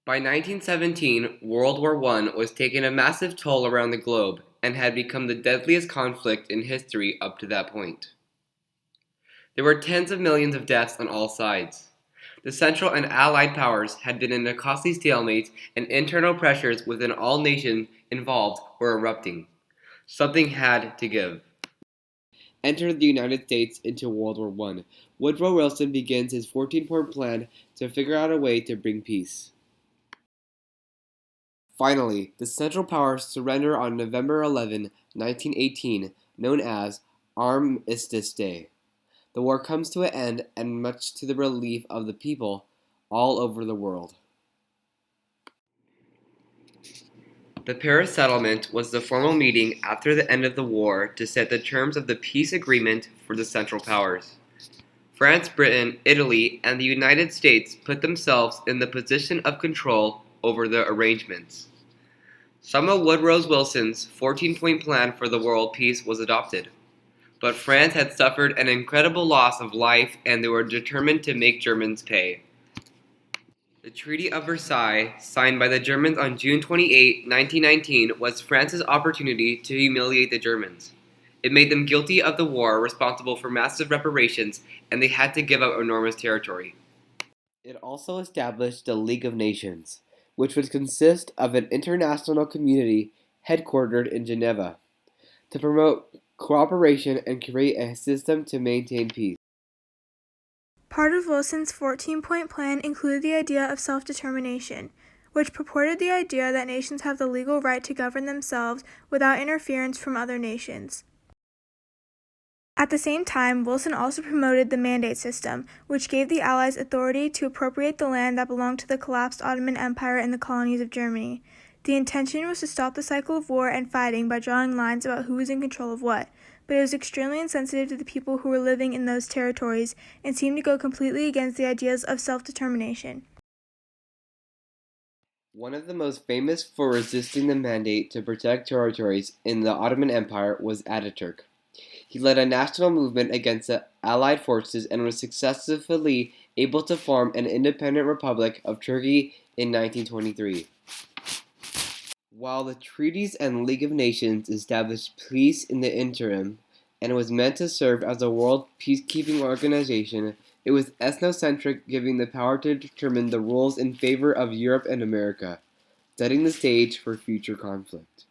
By 1917, World War I was taking a massive toll around the globe and had become the deadliest conflict in history up to that point. There were tens of millions of deaths on all sides. The Central and Allied powers had been in a costly stalemate, and internal pressures within all nations involved were erupting. Something had to give. Entered the United States into World War I. Woodrow Wilson begins his 14-point plan to figure out a way to bring peace. Finally, the Central Powers surrender on November 11, 1918, known as Armistice Day. The war comes to an end, and much to the relief of the people all over the world. The Paris Settlement was the formal meeting after the end of the war to set the terms of the peace agreement for the Central Powers. France, Britain, Italy, and the United States put themselves in the position of control over the arrangements. Some of Woodrow Wilson's 14-point plan for the world peace was adopted, but France had suffered an incredible loss of life, and they were determined to make Germans pay. The Treaty of Versailles, signed by the Germans on June 28, 1919, was France's opportunity to humiliate the Germans. It made them guilty of the war, responsible for massive reparations, and they had to give up enormous territory. It also established the League of Nations, which would consist of an international community headquartered in Geneva, to promote cooperation and create a system to maintain peace. Part of Wilson's 14-point plan included the idea of self-determination, which purported the idea that nations have the legal right to govern themselves without interference from other nations. At the same time, Wilson also promoted the mandate system, which gave the Allies authority to appropriate the land that belonged to the collapsed Ottoman Empire and the colonies of Germany. The intention was to stop the cycle of war and fighting by drawing lines about who was in control of what, but it was extremely insensitive to the people who were living in those territories and seemed to go completely against the ideas of self-determination. One of the most famous for resisting the mandate to protect territories in the Ottoman Empire was Ataturk. He led a national movement against the Allied forces and was successfully able to form an independent Republic of Turkey in 1923. While the treaties and League of Nations established peace in the interim and was meant to serve as a world peacekeeping organization, it was ethnocentric, giving the power to determine the rules in favor of Europe and America, setting the stage for future conflict.